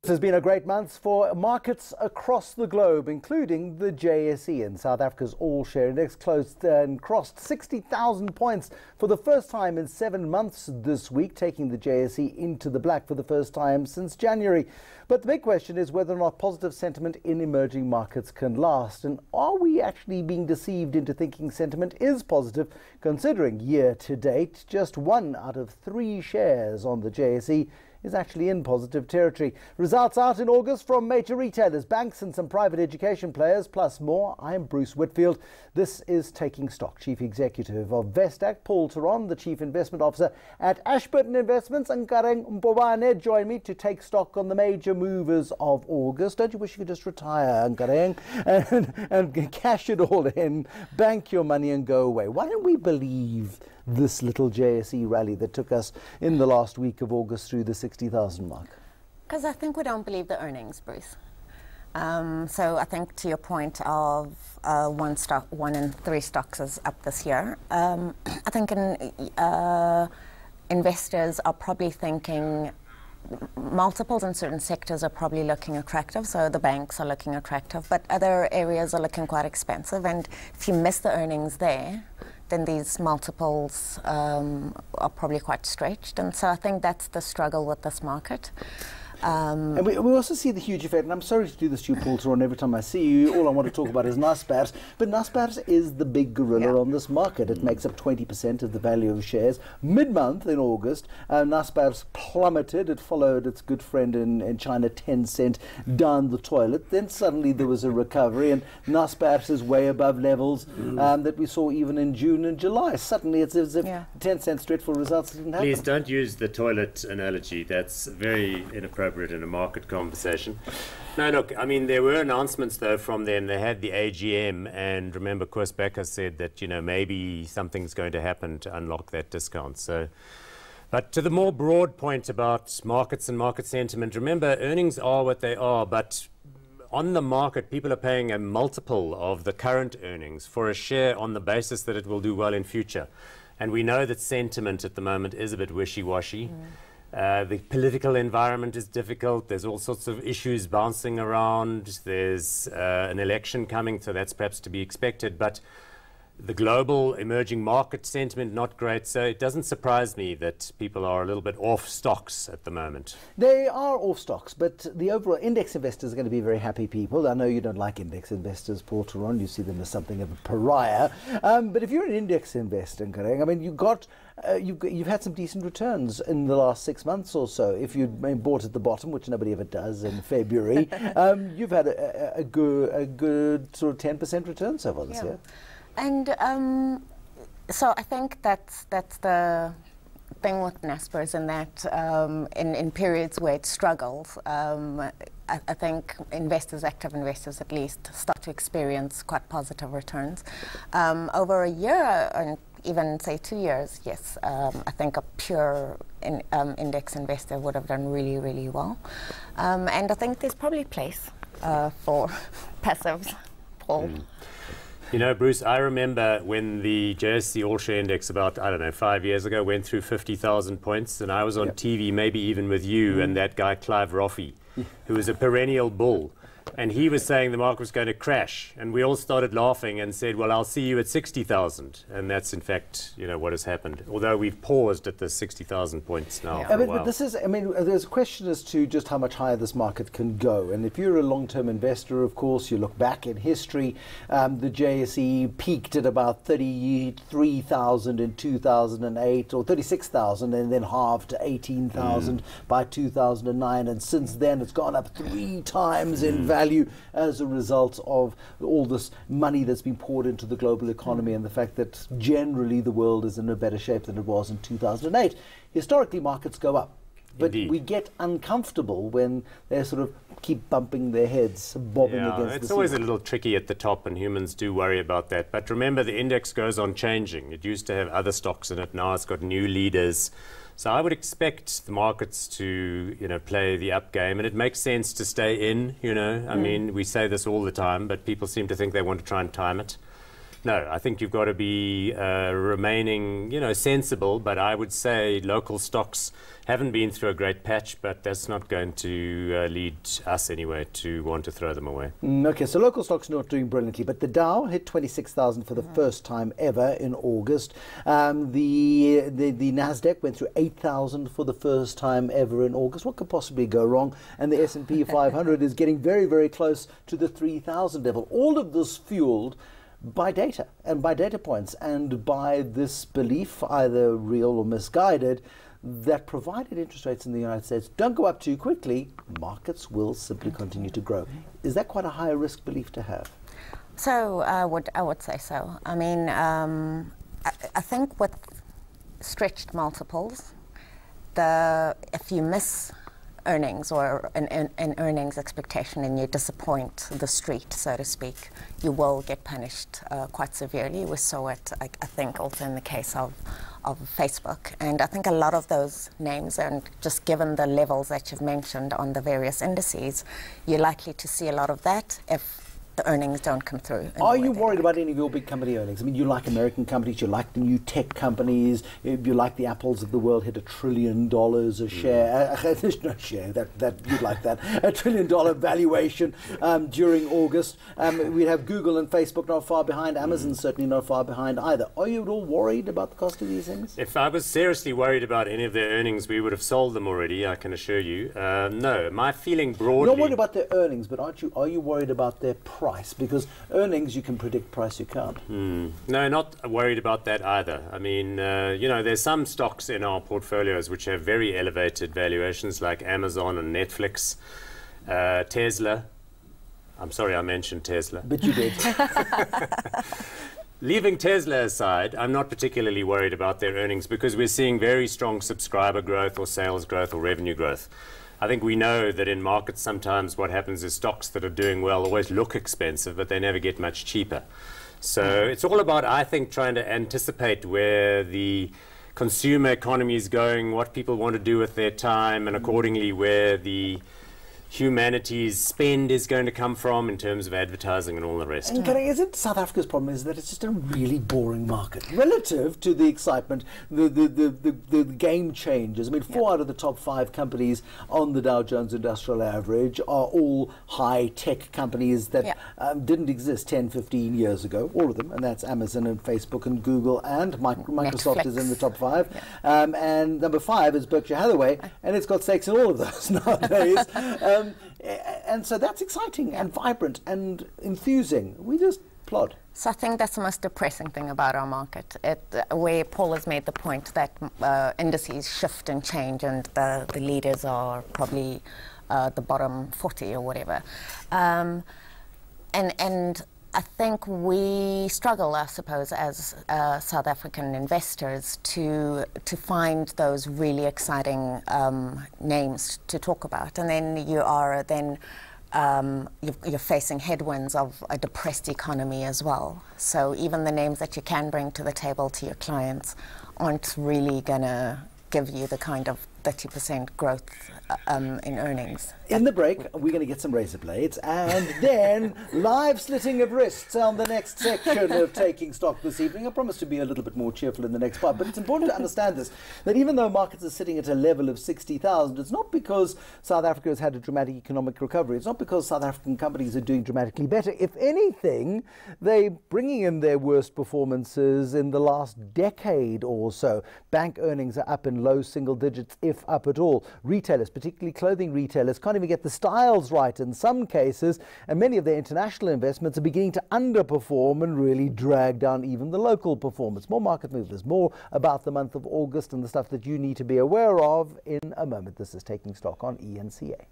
This has been a great month for markets across the globe, including the JSE. And South Africa's all-share index closed and crossed 60,000 points for the first time in 7 months this week, taking the JSE into the black for the first time since January. But the big question is whether or not positive sentiment in emerging markets can last. And are we actually being deceived into thinking sentiment is positive, considering year to date, just 1 out of 3 shares on the JSE is actually in positive territory. Results out in August from major retailers, banks and some private education players, plus more. I'm Bruce Whitfield. This is Taking Stock. Chief Executive of Vestact, Theron, the Chief Investment Officer at Ashburton Investments, Nkareng Mpobane, join me to take stock on the major movers of August. Don't you wish you could just retire, Nkareng, and cash it all in, bank your money and go away? Why don't we believe this little JSE rally that took us in the last week of August through the 60,000 mark? Because I think we don't believe the earnings, Bruce. So I think to your point of 1 in 3 stocks is up this year, I think investors are probably thinking multiples in certain sectors are probably looking attractive, so the banks are looking attractive, but other areas are looking quite expensive, and if you miss the earnings there, then these multiples are probably quite stretched. And so I think that's the struggle with this market. And we also see the huge effect, and I'm sorry to do this to you, Paul Theron, every time I see you, all I want to talk about is Naspers, but Naspers is the big gorilla on this market. It makes up 20% of the value of shares. Mid-month in August, Naspers plummeted. It followed its good friend in China, Tencent, down the toilet. Then suddenly there was a recovery, and Naspers is way above levels that we saw even in June and July. Suddenly it's as if Tencent's dreadful results didn't happen. Please don't use the toilet analogy. That's very inappropriate in a market conversation. No, look, I mean, there were announcements, though, from them. They had the AGM, and remember, Koos Becker said that, you know, maybe something's going to happen to unlock that discount. So, but to the more broad point about markets and market sentiment, remember, earnings are what they are, but on the market, people are paying a multiple of the current earnings for a share on the basis that it will do well in future. And we know that sentiment at the moment is a bit wishy-washy. The political environment is difficult. There's all sorts of issues bouncing around. There's an election coming, so that's perhaps to be expected. But the global emerging market sentiment, not great. So it doesn't surprise me that people are a little bit off stocks at the moment. They are off stocks, but the overall index investors are going to be very happy people. I know you don't like index investors, Paul Theron. You see them as something of a pariah. But if you're an index investor, Nkareng, I mean, you've had some decent returns in the last 6 months or so. If you'd bought at the bottom, which nobody ever does in February, you've had a good sort of 10% return so far this year. And so I think that's the thing with Naspers, in that in periods where it struggles, I think investors, active investors at least, start to experience quite positive returns. Over a year, and even say 2 years, yes, I think a pure index investor would have done really, really well. And I think there's probably a place for passives, Paul. You know, Bruce, I remember when the JSE All-Share Index about, I don't know, 5 years ago went through 50,000 points, and I was on TV, maybe even with you, and that guy Clive Roffey, who was a perennial bull. And he was saying the market was going to crash, and we all started laughing and said, well, I'll see you at 60,000. And that's, in fact, you know, what has happened. Although we've paused at the 60,000 points now for a while. But this is, I mean, there's a question as to just how much higher this market can go. And if you're a long-term investor, of course, you look back in history, the JSE peaked at about 33,000 in 2008, or 36,000, and then halved to 18,000 by 2009. And since then, it's gone up 3 times in value as a result of all this money that's been poured into the global economy and the fact that generally the world is in a better shape than it was in 2008. Historically, markets go up, but we get uncomfortable when they sort of keep bumping their heads, bobbing against the It's always a little tricky at the top, and humans do worry about that. But remember, the index goes on changing. It used to have other stocks in it. Now it's got new leaders. So I would expect the markets to, you know, play the up game, and it makes sense to stay in, you know. I mean, we say this all the time, but people seem to think they want to try and time it. No, I think you've got to be remaining, sensible. But I would say local stocks haven't been through a great patch, but that's not going to lead us anyway to want to throw them away. Okay, so local stocks not doing brilliantly, but the Dow hit 26,000 for the first time ever in August. The Nasdaq went through 8,000 for the first time ever in August. What could possibly go wrong? And the S&P 500 is getting very, very close to the 3,000 level. All of this fueled by data and by data points and by this belief, either real or misguided, that provided interest rates in the United States don't go up too quickly, markets will simply continue to grow. Is that quite a high risk belief to have? So I would say so. I mean, I think with stretched multiples, if you miss earnings or an earnings expectation and you disappoint the street, so to speak, you will get punished quite severely. We saw it, I think, also in the case of Facebook. And I think a lot of those names, and just given the levels that you've mentioned on the various indices, you're likely to see a lot of that if the earnings don't come through. Are you worried about any of your big company earnings? I mean, you like American companies, you like the new tech companies, you like the Apples of the world hit $1 trillion a share. No share, that you'd like that. $1 trillion valuation during August. We have Google and Facebook not far behind, Amazon certainly not far behind either. Are you at all worried about the cost of these things? If I was seriously worried about any of their earnings, we would have sold them already, I can assure you. No, my feeling broadly... You're not worried about their earnings, but are you worried about their price? Because earnings you can predict, price you can't. No, not worried about that either. I mean, there's some stocks in our portfolios which have very elevated valuations, like Amazon and Netflix, Tesla. I'm sorry I mentioned Tesla. But you did. Leaving Tesla aside, I'm not particularly worried about their earnings because we're seeing very strong subscriber growth or sales growth or revenue growth. I think we know that in markets sometimes what happens is stocks that are doing well always look expensive, but they never get much cheaper. So it's all about, I think, trying to anticipate where the consumer economy is going, what people want to do with their time, and accordingly where the humanities spend is going to come from in terms of advertising and all the rest. And isn't South Africa's problem is that it's just a really boring market relative to the excitement, the game changes. I mean, 4 out of the top 5 companies on the Dow Jones Industrial Average are all high-tech companies that didn't exist 10, 15 years ago, all of them, and that's Amazon and Facebook and Google, and Microsoft Netflix is in the top 5. And number 5 is Berkshire Hathaway, and it's got stakes in all of those nowadays. And so that's exciting and vibrant and enthusing. We just plod. So I think that's the most depressing thing about our market, where Paul has made the point that indices shift and change and the leaders are probably the bottom 40 or whatever. And I think we struggle, I suppose, as South African investors to find those really exciting names to talk about. And then you're facing headwinds of a depressed economy as well. So even the names that you can bring to the table to your clients aren't really going to give you the kind of 30% growth in earnings. In the break, we're going to get some razor blades and then live slitting of wrists on the next section of Taking Stock this evening. I promise to be a little bit more cheerful in the next part, but it's important to understand this, that even though markets are sitting at a level of 60,000, it's not because South Africa has had a dramatic economic recovery. It's not because South African companies are doing dramatically better. If anything, they're bringing in their worst performances in the last decade or so. Bank earnings are up in low single digits, if up at all. Retailers, particularly clothing retailers, can't even get the styles right in some cases, and many of their international investments are beginning to underperform and really drag down even the local performance. More market movers, more about the month of August and the stuff that you need to be aware of in a moment. This is Taking Stock on ENCA.